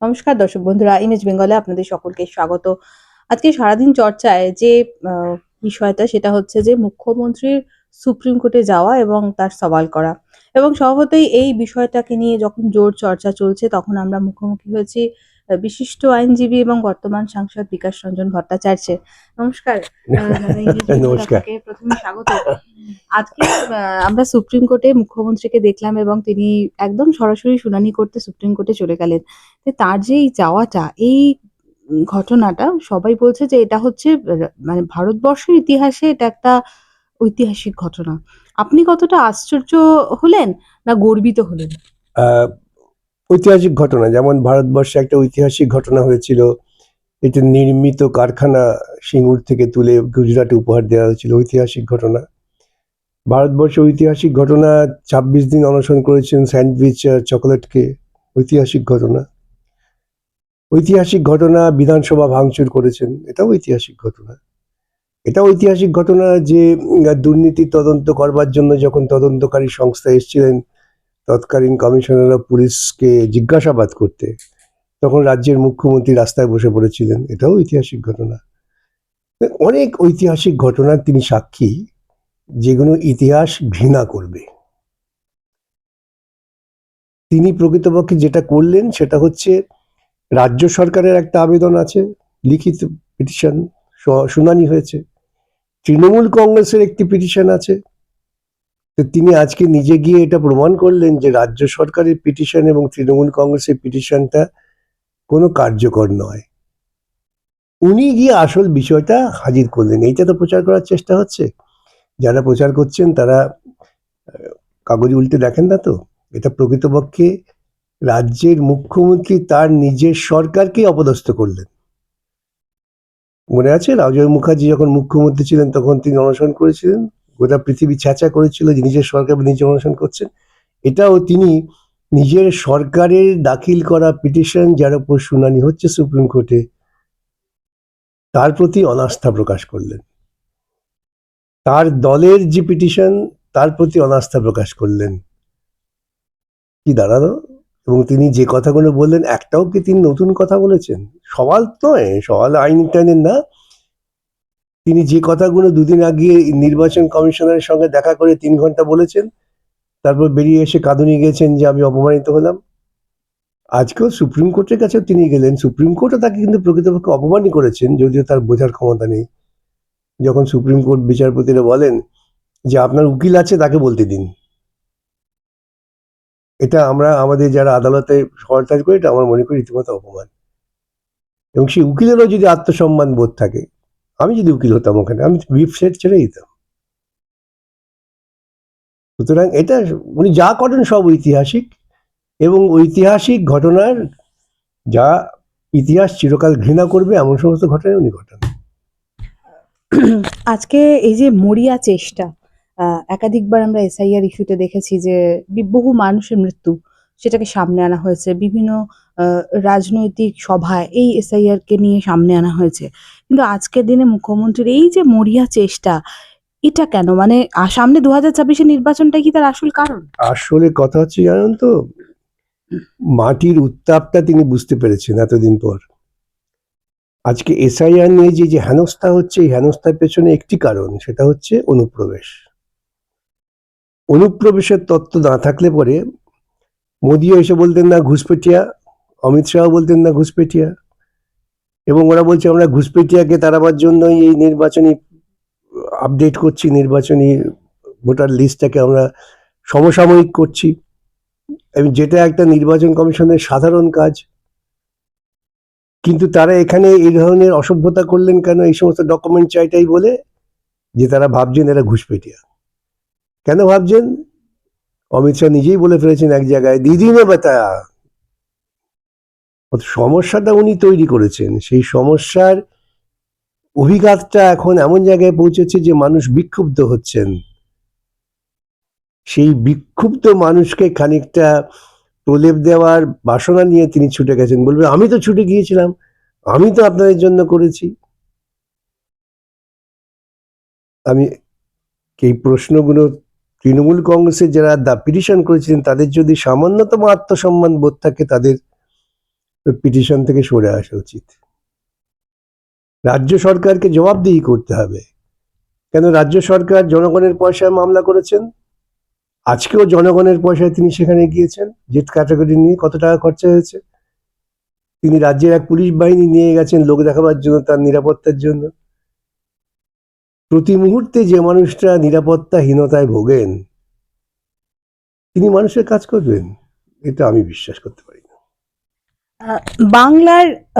নমস্কার দর্শক বন্ধুরা, ইমেজ বেঙ্গলে আপনাদের সকলকে স্বাগত। আজকে সারাদিন চর্চায় যে বিষয়টা সেটা হচ্ছে যে মুখ্যমন্ত্রীর সুপ্রিম কোর্টে যাওয়া এবং তার সওয়াল করা। এবং স্বভাবতই এই বিষয়টাকে নিয়ে যখন জোর চর্চা চলছে তখন আমরা মুখোমুখি হয়েছি বিশিষ্ট আইনজীবী এবং বর্তমান সাংসদ বিকাশ রঞ্জন ভট্টাচার্যের। নমস্কার দাদা, ইমেজ বেঙ্গল নমস্কার। আপনাকে প্রথমে স্বাগত। আজকে আমরা সুপ্রিম কোর্টে মুখ্যমন্ত্রীকে দেখলাম এবং তিনি একদম সরাসরি শুনানি করতে সুপ্রিম কোর্টে চলে গেলেন। তো তার যে এই যাওয়াটা, এই ঘটনাটা সবাই বলছে যে এটা হচ্ছে মানে ভারতবর্ষের ইতিহাসে এটা একটা ঐতিহাসিক ঘটনা। আপনি কতটা আশ্চর্য হলেন না গর্বিত হলেন? আহ, ঐতিহাসিক ঘটনা, যেমন ভারতবর্ষে একটা ঐতিহাসিক ঘটনা হয়েছিল। এটা নির্মিত কারখানা সিঙ্গুর থেকে তুলে গুজরাটে উপহার দেওয়া হয়েছিল, ঐতিহাসিক ঘটনা। ভারতবর্ষে ঐতিহাসিক ঘটনা, 26 দিন অনশন করেছেন স্যান্ডউইচ চকোলেটকে, ঐতিহাসিক ঘটনা। ঐতিহাসিক ঘটনা, বিধানসভা ভাঙচুর করেছেন, এটাও ঐতিহাসিক ঘটনা। এটা ঐতিহাসিক ঘটনা যে দুর্নীতি তদন্ত করবার জন্য যখন তদন্তকারী সংস্থা এসেছিলেন তৎকালীন কমিশনার অফ পুলিশকে জিজ্ঞাসাবাদ করতে, তখন রাজ্যের মুখ্যমন্ত্রী রাস্তায় বসে পড়েছিলেন, এটাও ঐতিহাসিক ঘটনা। অনেক ঐতিহাসিক ঘটনার তিনি সাক্ষী, যেগুলো ইতিহাস ঘৃণা করবে। তিনি প্রকৃতপক্ষে যেটা করলেন সেটা হচ্ছে, রাজ্য সরকারের একটা আবেদন আছে, লিখিত পিটিশন, শুনানি হয়েছে। তৃণমূল কংগ্রেসের একটি পিটিশন আছে। তো তিনি আজকে নিজে গিয়ে এটা প্রমাণ করলেন যে রাজ্য সরকারের পিটিশন এবং তৃণমূল কংগ্রেসের পিটিশনটা কোনো কার্যকর নয়। উনি গিয়ে আসল বিষয়টা হাজির করলেন। এইটা তো প্রচার করার চেষ্টা হচ্ছে। যারা প্রচার করছেন তারা কাগজ উল্টে দেখেন না তো। এটা প্রকৃতপক্ষে রাজ্যের মুখ্যমন্ত্রী তার নিজের সরকারকে অপদস্থ করলেন। মনে আছে রাজয় মুখার্জি যখন মুখ্যমন্ত্রী ছিলেন তখন তিনি অনশন করেছিলেন, গোটা পৃথিবী ছ্যাঁচা করেছিল যে নিজের সরকার নিজে অনশন করছেন। এটাও তিনি নিজের সরকারের দাখিল করা পিটিশন, যার উপর শুনানি হচ্ছে সুপ্রিম কোর্টে, তার প্রতি অনাস্থা প্রকাশ করলেন। তার দলের যে পিটিশন, তার প্রতি অনাস্থা প্রকাশ করলেন। কি দাঁড়ালো? এবং তিনি যে কথাগুলো বললেন, একটাও কি তিনি নতুন কথা বলেছেন? সওয়াল নয়, সওয়াল আইন টাইনের না। তিনি যে কথাগুলো দুদিন আগে নির্বাচন কমিশনারের সঙ্গে দেখা করে 3 ঘন্টা বলেছেন, তারপর বেরিয়ে এসে কাঁদুনি গেছেন যে আমি অপমানিত হলাম। আজকেও সুপ্রিম কোর্টের কাছেও তিনি গেলেন, সুপ্রিম কোর্টও তাকে কিন্তু প্রকৃতপক্ষে অপমানই করেছেন, যদিও তার বোঝার ক্ষমতা নেই। যখন সুপ্রিম কোর্ট বিচারপতিরা বলেন যে আপনার উকিল আছে, তাকে বলতে দিন। এটা আমরা আমাদের যারা আদালতে সহযোগিতা করি, এটা আমার মনে করি রীতিমতো অপমান। এবং সেই উকিলেরও যদি আত্মসম্মান বোধ থাকে, আমি যদি উকিল হতাম ওখানে, আমি বিফ সেট ছেড়ে দিতাম। সুতরাং এটা উনি যা করেন সব ঐতিহাসিক, এবং ঐতিহাসিক ঘটনার যা ইতিহাস চিরকাল ঘৃণা করবে এমন সমস্ত ঘটনা উনি ঘটান। আজকে এই যে মরিয়া চেষ্টা, একাধিকবার আমরা এসআইআর ইস্যুতে দেখেছি যে বহু মানুষের মৃত্যু, সেটাকে সামনে আনা হয়েছে বিভিন্ন আহ, রাজনৈতিক সভায় এই এসআইআর কে নিয়ে সামনে আনা হয়েছে। কিন্তু আজকের দিনে মুখ্যমন্ত্রীর এই যে মরিয়া চেষ্টা, এটা কেন? মানে সামনে 2026-এর নির্বাচনটা কি তার আসল কারণ? আসলে কথা হচ্ছে জানেন তো, মাটির উত্তাপটা তিনি বুঝতে পেরেছেন এতদিন পর। আজকে এসআইআর নিয়ে যে হেনস্থা হচ্ছে, এই হেনস্থার পেছনে একটি কারণ, সেটা হচ্ছে অনুপ্রবেশ। অনুপ্রবেশের তত্ত্ব না থাকলে পরে মোদিও এসে বলতেন না ঘুষপেটিয়া, অমিত শাহ বলতেন না ঘুষপেটিয়া, এবং ওরা বলছে আমরা ঘুষপেটিয়াকে তাড়াবার জন্যই এই নির্বাচনী আপডেট করছি, নির্বাচনী ভোটার লিস্টটাকে আমরা সমসাময়িক করছি, এবং যেটা একটা নির্বাচন কমিশনের সাধারণ কাজ। কিন্তু তারা এখানে এই ধরনের অসভ্যতা করলেন কেন? এই সমস্ত ডকুমেন্ট চাইটাই বলে যে তারা ভাবছেন এরা ঘুষপেটিয়া। কেন ভাবছেন? অমিত শাহ নিজেই বলে ফেলেছেন এক জায়গায়, দিদি মে বাতায়া। সমস্যাটা উনি তৈরি করেছেন, সেই সমস্যার অভিঘাতটা এখন এমন জায়গায় পৌঁছেছে যে মানুষ বিক্ষুব্ধ হচ্ছেন। সেই বিক্ষুব্ধ মানুষকে খানিকটা প্রলেপ দেওয়ার বাসনা নিয়ে তিনি ছুটে গেছেন। বলবে আমি তো ছুটে গিয়েছিলাম, আমি তো আপনাদের জন্য করেছি। আমি এই প্রশ্নগুলো তৃণমূল কংগ্রেসের যারা পিটিশন করেছিলেন তাদের যদি সামান্যতম আত্মসম্মান বোধ থাকে, তাদের পিটিশন থেকে সরে আসা উচিত। রাজ্য সরকারকে জবাবদিহি করতে হবে, কেন রাজ্য সরকার জনগণের পয়সায় মামলা করেছেন, আজকেও জনগণের পয়সায় তিনি সেখানে গিয়েছেন। জেড ক্যাটাগরি নিয়ে কত টাকা খরচা হয়েছে, তিনি রাজ্যের এক পুলিশ বাহিনী নিয়ে গেছেন লোক দেখাবার জন্য, তার নিরাপত্তার জন্য। প্রতি মুহূর্তে যে মানুষটা নিরাপত্তাহীনতায় ভোগেন, তিনি মানুষের কাজ করবেন, এটা আমি বিশ্বাস করতে পারি না।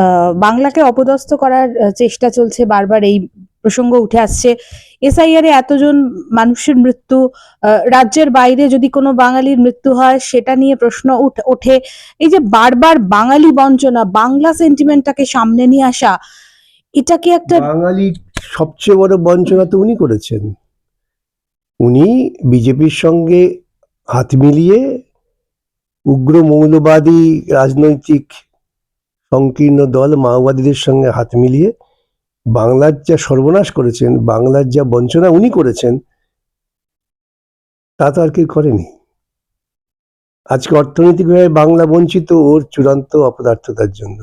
আহ, বাংলাকে অপদস্থ করার চেষ্টা চলছে, বারবার এই প্রসঙ্গ উঠে আসছে। এসআইআর এ এতজন মানুষের মৃত্যু, রাজ্যের বাইরে যদি কোনো বাঙালির মৃত্যু হয় সেটা নিয়ে প্রশ্ন ওঠে। এই যে বারবার বাঙালি বঞ্চনা, বাংলা সেন্টিমেন্টটাকে সামনে নিয়ে আসা, এটা কি একটা বাঙালি সবচেয়ে বড় বঞ্চনা তো উনি করেছেন। উনি বিজেপির সঙ্গে হাত মিলিয়ে উগ্র মৌলবাদী রাজনৈতিক সংকীর্ণ দল মাওবাদীদের সঙ্গে হাত মিলিয়ে বাংলার যা সর্বনাশ করেছেন, বাংলার যা বঞ্চনা উনি করেছেন, তা তো আর কেউ করেনি। আজকে অর্থনৈতিকভাবে বাংলা বঞ্চিত ওর চূড়ান্ত অপদার্থতার জন্য।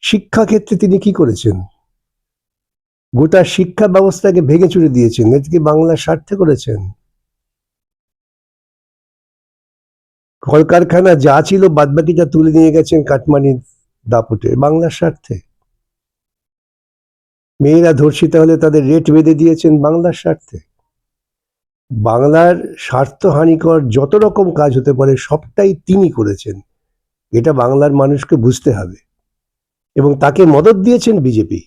শিক্ষাক্ষেত্রে তিনি কি করেছেন, গোটা শিক্ষা ব্যবস্থাকে ভেঙে চুরে দিয়েছেন, এটিকে বাংলার স্বার্থে করেছেন। কলকারখানা যা ছিল বাদবাকিটা তুলে নিয়ে গেছেন কাটমানির দাপটে, বাংলার স্বার্থে। মেয়েরা ধর্ষিতা হলে তাদের রেট বেঁধে দিয়েছেন, বাংলার স্বার্থে। বাংলার স্বার্থহানিকর যত রকম কাজ হতে পারে সবটাই তিনি করেছেন, এটা বাংলার মানুষকে বুঝতে হবে। এবং তাকে মদত দিয়েছেন বিজেপি।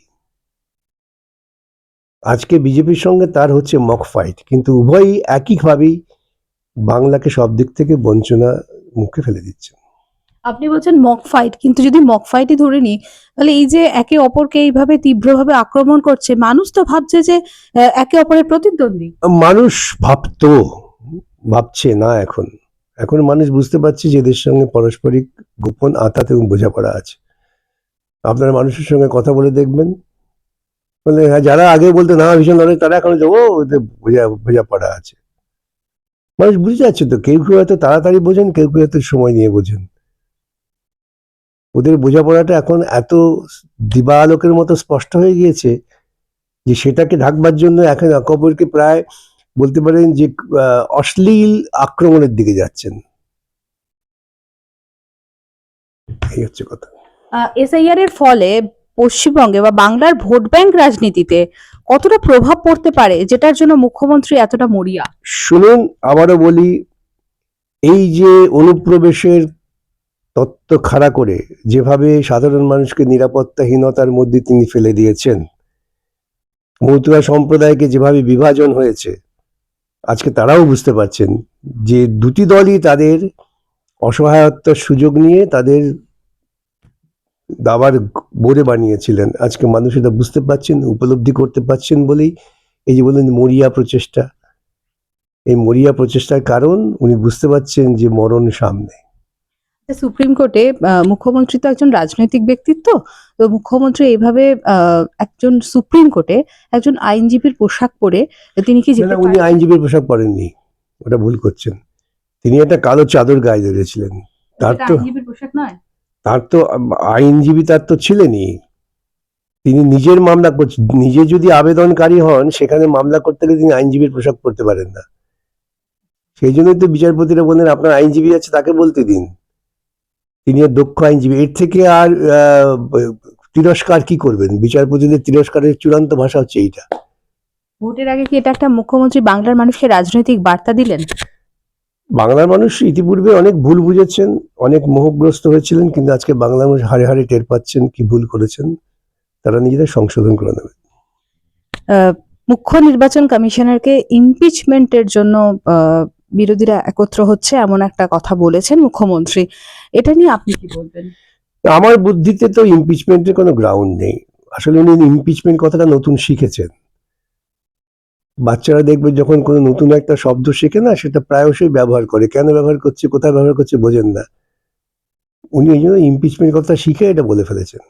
আজকে বিজেপির সঙ্গে তার হচ্ছে মক ফাইট, কিন্তু উভয়ই একইভাবেই বাংলাকে সব দিক থেকে বঞ্চনা মুখে ফেলে দিচ্ছেন। আপনি বলছেন মক ফাইট, কিন্তু যদি মক ফাইটই ধরে নিই, তাহলে এই যে একে অপরকে এইভাবে তীব্রভাবে আক্রমণ করছে, মানুষ তো ভাবছে যে একে অপরের প্রতিদ্বন্দ্বী। মানুষ ভাবছে না এখন। এখন মানুষ বুঝতে পারছে যে এদের সঙ্গে পারস্পরিক গোপন আঁতাত এবং বোঝাপড়া আছে। আপনারা মানুষের সঙ্গে কথা বলে দেখবেন, বলে হ্যাঁ, যারা আগে বলতে না ভীষণ লড়াই, তারা এখন ও ওদের বোঝাপড়া আছে। মানুষ বুঝে যাচ্ছে তো, কেউ কেউ হয়তো তাড়াতাড়ি বোঝেন, কেউ কেউ হয়তো সময় নিয়ে বোঝেন। ওদের বোঝাপড়াটা এখন এত দিবালোকের মতো স্পষ্ট হয়ে গিয়েছে যে সেটাকে ঢাকবার জন্য এখন একে অপরকে প্রায় বলতে পারেন যে অশ্লীল আক্রমণের দিকে যাচ্ছেন। এই হচ্ছে কথা। এসআইআর এর ফলে পশ্চিমবঙ্গে বা বাংলার ভোট ব্যাংক রাজনীতিতে কতটা প্রভাব পড়তে পারে, যেটার জন্য মুখ্যমন্ত্রী এতটা মরিয়া? শুনুন, আবারও বলি, এই যে অনুপ্রবেশের তত্ত্ব খাড়া করে যেভাবে সাধারণ মানুষকে নিরাপত্তাহীনতার মধ্যে তিনি ফেলে দিয়েছেন, মতুয়া সম্প্রদায়কে যেভাবে বিভাজন হয়েছে, আজকে তারাও বুঝতে পারছেন যে দুটি দলই তাদের অসহায়ত্বের সুযোগ নিয়ে তাদের দাবার বোরে বানিয়েছিলেন। আজকে মানুষ এটা বুঝতে পারছেন, উপলব্ধি করতে পারছেন বলেই এই যে বললেন মরিয়া প্রচেষ্টা, এই মরিয়া প্রচেষ্টার কারণ উনি বুঝতে পারছেন যে মরণ সামনে। সুপ্রিম কোর্টে মুখ্যমন্ত্রী তো একজন রাজনৈতিক ব্যক্তিত্ব, তো মুখ্যমন্ত্রী এইভাবে একজন সুপ্রিম কোর্টে একজন আইনজীবীর পোশাক পরে তিনি কি যেতে উনি পারেন? আইনজীবীর পোশাক পরেননি, ওটা ভুল করছেন। তিনি একটা কালো চাদর গায়ে ধরেছিলেন। তার এটা তো আইনজীবীর পোশাক নয়। তার তো আইনজীবী তার তো ছিলেনই। তিনি নিজের মামলা করছেন, নিজে যদি আবেদনকারী হন সেখানে মামলা করতে গেলে তিনি আইনজীবীর পোশাক পরতে পারেন না। সেই জন্যই তো বিচারপতিরা বললেন আপনার আইনজীবী আছে তাকে বলতে দিন, তিনি দক্ষ আইনজীবী। এর থেকে আর তিরস্কার কি করবেন? বিচারপতিদের তিরস্কারের চূড়ান্ত ভাষা হচ্ছে এইটা। ভোটের আগে কি এটা একটা মুখ্যমন্ত্রী বাংলার মানুষকে রাজনৈতিক বার্তা দিলেন? বাংলার মানুষ ইতিপূর্বে অনেক ভুল বুঝেছেন, অনেক মোহগ্রস্ত হয়েছিলেন, কিন্তু আজকে বাংলার মানুষ হাড়ে হাড়ে টের পাচ্ছেন কি ভুল করেছেন, তারা নিজেদের সংশোধন করে নেবে। মুখ্য নির্বাচন কমিশনারকে ইমপিচমেন্টের জন্য বিরোধীরা একত্র হচ্ছে, এমন একটা কথা বলেছেন মুখ্যমন্ত্রী। এটা নিয়ে আপনি কি বলবেন? আমার বুদ্ধিতে তো ইমপিচমেন্টের কোনো গ্রাউন্ড নেই। আসলে উনি ইমপিচমেন্ট কথাটা নতুন শিখেছেন। বাচ্চারা দেখবে যখন কোনো নতুন একটা শব্দ শেখে না, সেটা প্রায়শই ব্যবহার করে, কেন ব্যবহার করছে, কোথায় ব্যবহার করছে বোঝেন না। উনি এই জন্য ইমপিচমেন্ট কথা শিখে এটা বলে ফেলেছেন।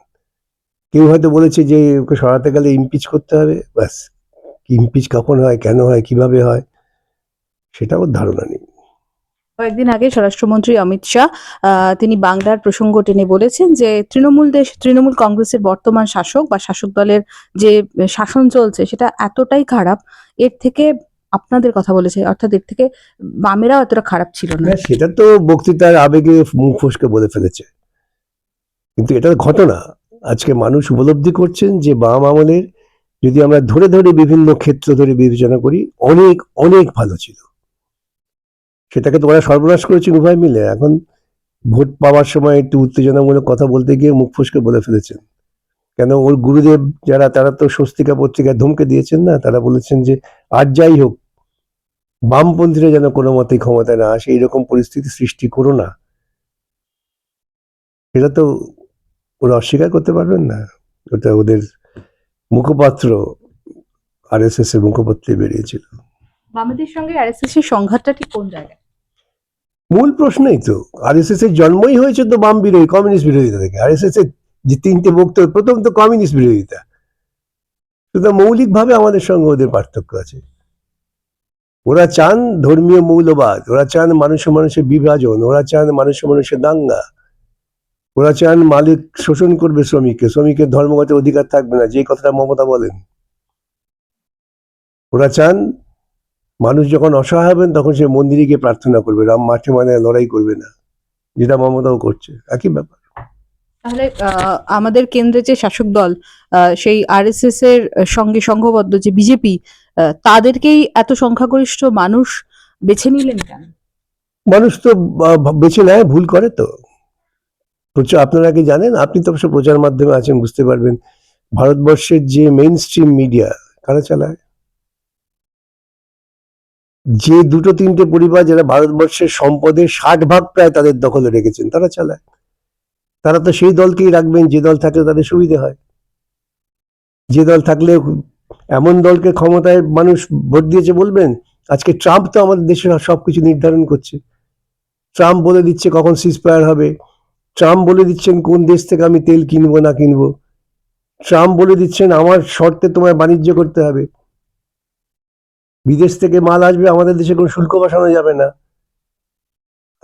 কেউ হয়তো বলেছে যে ওকে সরাতে গেলে ইমপিচ করতে হবে, ব্যাস। ইমপিচ কখন হয়, কেন হয়, কিভাবে হয়, সেটা ওর ধারণা নেই। কয়েকদিন আগে স্বরাষ্ট্রমন্ত্রী অমিত শাহ তিনি বাংলার প্রসঙ্গ টেনে বলেছেন যে তৃণমূল কংগ্রেসের বর্তমান শাসক বা শাসক দলের যে শাসন চলছে সেটা এতটাই খারাপ, এর থেকে আপনাদের কথা বলেছে, অর্থাৎ এর থেকে বামেরাও এতটা খারাপ ছিল না। না, সেটা তো বক্তৃতার আবেগে মুখ ফসকে বলে ফেলেছে, কিন্তু এটা ঘটনা। আজকে মানুষ উপলব্ধি করছেন যে বাম আমলের, যদি আমরা ধরে ধরে বিভিন্ন ক্ষেত্র ধরে বিবেচনা করি, অনেক অনেক ভালো ছিল। সেটাকে তো ওরা সর্বনাশ করেছেন উভয় মিলে। এখন ভোট পাওয়ার সময় একটু উত্তেজনামূলক কথা বলতে গিয়ে মুখ ফসকে বলে ফেলেছেন। কেন, ওর গুরুদেব যারা, তারা তো স্বস্তিকা পত্রিকায় ধমকে দিয়েছেন না, তারা বলেছেন যে আর যাই হোক, বামপন্থীরা যেন কোনো মতেই ক্ষমতায় না আসে, এইরকম পরিস্থিতি সৃষ্টি করো না। এটা তো ওরা অস্বীকার করতে পারবেন না। ওটা ওদের মুখপাত্র, আরএসএস এর মুখপাত্রে বেরিয়েছিল। বামেদের সঙ্গে আরএসএস এর সংঘাতটা ঠিক কোন জায়গায়? মূল প্রশ্নই তো, আরএসএস এর জন্মই হয়েছে তো বাম বিরোধী, কমিউনিস্ট বিরোধিতা থেকে। আরএসএস এর যে তিনটে বক্তব্য, প্রথম তো কমিউনিস্ট বিরোধিতা। সুতরাং মৌলিকভাবে আমাদের সঙ্গে ওদের পার্থক্য আছে। ওরা চান ধর্মীয় মৌলবাদ, ওরা চান মানুষে মানুষের বিভাজন, ওরা চান মানুষে মানুষের দাঙ্গা, ওরা চান মালিক শোষণ করবে শ্রমিককে, শ্রমিকের ধর্মগত অধিকার থাকবে না, যে কথাটা মমতা বলেন। ওরা চান মানুষ যখন অসহায় হবেন তখন সে মন্দিরে গিয়ে প্রার্থনা করবে, রাম মাঠে মানে লড়াই করবে না, যেটা মমতাও করছে, একই ব্যাপার। তাহলে আমাদের কেন্দ্রে যে শাসক দল সেই আরএসএস এর সঙ্গে সংঘবদ্ধ যে বিজেপি, তাদেরকেই এত সংখ্যাগরিষ্ঠ মানুষ বেছে নিলেন কেন? মানুষ তো বেছে নেয়, ভুল করে তো। আপনারা কি জানেন? আপনি তো অবশ্য প্রচার মাধ্যমে আছেন, বুঝতে পারবেন। ভারতবর্ষের যে মেইন স্ট্রিম মিডিয়া কারা চালায়? যে দুটো তিনটে পরিবার যারা ভারতবর্ষের সম্পদের 60% প্রায় তাদের দখলে রেখেছেন, তারা চালায়। তারা তো সেই দলকেই রাখবেন যে দল থাকলে তাদের সুবিধা হয়, যে দল থাকলে, এমন দলকে ক্ষমতায় মানুষ ভোট দিয়েছে বলবেন। আজকে ট্রাম্প তো আমাদের দেশের সবকিছু নির্ধারণ করছে। ট্রাম্প বলে দিচ্ছে কখন সিজফায়ার হবে, ট্রাম্প বলে দিচ্ছেন কোন দেশ থেকে আমি তেল কিনবো না কিনবো, ট্রাম্প বলে দিচ্ছেন আমার শর্তে তোমায় বাণিজ্য করতে হবে, বিদেশ থেকে মাল আসবে, আমাদের দেশে কোনো শুল্ক বসানো যাবে না।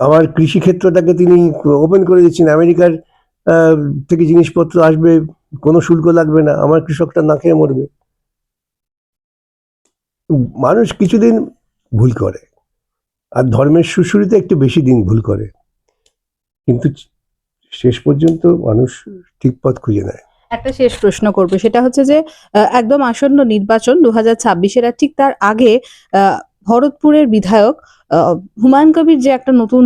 আমার কৃষি ক্ষেত্রটাকে তিনি ওপেন করে দিচ্ছেন, আমেরিকার থেকে জিনিসপত্র আসবে, কোনো শুল্ক লাগবে না, আমার কৃষকটা না খেয়ে মরবে। মানুষ কিছুদিন ভুল করে, আর ধর্মের সুশুরিতে একটু বেশি দিন ভুল করে, কিন্তু শেষ পর্যন্ত মানুষ ঠিক পথ খুঁজে নেয়। একটা শেষ প্রশ্ন করবো, সেটা হচ্ছে যে একদম আসন্ন নির্বাচন 2026-এর, আর ঠিক তার আগে ভরতপুরের বিধায়ক হুমায়ুন কবির যে একটা নতুন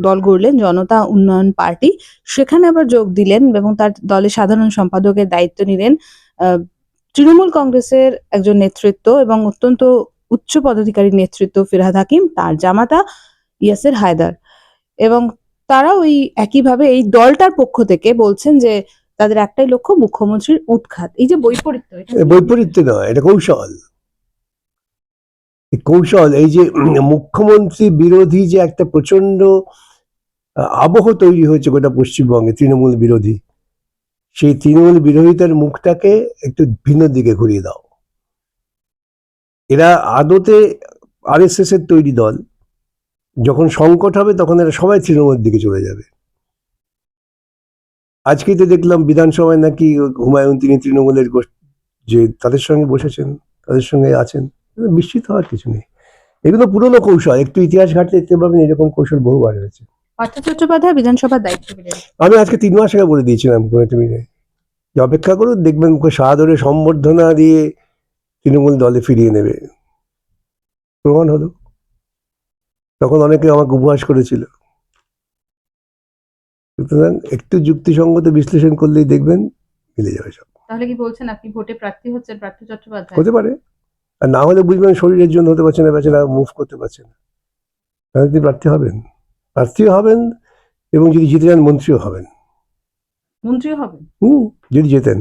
দল গড়লেন, জনতা উন্নয়ন পার্টি, সেখানে আবার যোগ দিলেন এবং তার দলের সাধারণ সম্পাদকের দায়িত্ব নিলেন তৃণমূল কংগ্রেসের একজন নেতৃত্ব এবং অত্যন্ত উচ্চ পদাধিকারী নেতৃত্ব ফিরহাদ হাকিম, তার জামাতা ইয়াসের হায়দার। এবং তারা ওই একইভাবে এই দলটার পক্ষ থেকে বলছেন যে তাদের একটাই লক্ষ্য, মুখ্যমন্ত্রীর উৎখাত। এই যে বৈপরীত্য, এটা বৈপরীত্য নয়, এটা কৌশল। কৌশল, এই যে মুখ্যমন্ত্রী বিরোধী যে একটা প্রচন্ড আবহ তৈরি হয়েছে গোটা পশ্চিমবঙ্গে তৃণমূল বিরোধী, সেই তৃণমূল বিরোধিতার মুখটাকে একটু ভিন্ন দিকে ঘুরিয়ে দাও। এরা আদতে আরএসএস এর তৈরি দল, যখন সংকট হবে তখন এরা সবাই তৃণমূলের দিকে চলে যাবে। আজকেই তো দেখলাম বিধানসভায় নাকি হুমায়ুন তিনি তৃণমূলের যে তাদের সঙ্গে বসেছেন, তাদের সঙ্গে আছেন। বিস্মিত হওয়ার কিছু নেই, এগুলো পুরনো কৌশল। একটু ইতিহাস ঘাটলে দেখতে পাবেন এরকম কৌশল বহুবার হয়েছে। পার্থ চট্টোপাধ্যায় বিধানসভার দায়িত্ব পেলেন। আমি আজকে 3 মাস আগে বলে দিয়েছিলাম কোনো একটা মিলে, যে অপেক্ষা করুন, দেখবেন সাদরে সম্বর্ধনা দিয়ে তৃণমূল দলে ফিরিয়ে নেবে। প্রমাণ হলো। তখন অনেকে আমাকে উপহাস করেছিল। সুতরাং একটু যুক্তিসঙ্গত বিশ্লেষণ করলেই দেখবেন মিলে যাবে সব। তাহলে কি বলছেন আপনি ভোটে প্রার্থী হচ্ছেন পার্থ চট্টোপাধ্যায়? হতে পারে, আর না হলে বুঝবেন শরীরের জন্য হতে পারছে না, বেচারা মুভ করতে পারছে না, তাহলে তিনি প্রার্থীও হবেন এবং যদি জিতে যান মন্ত্রীও হবেন। মন্ত্রীও হবেন? যদি জেতেন।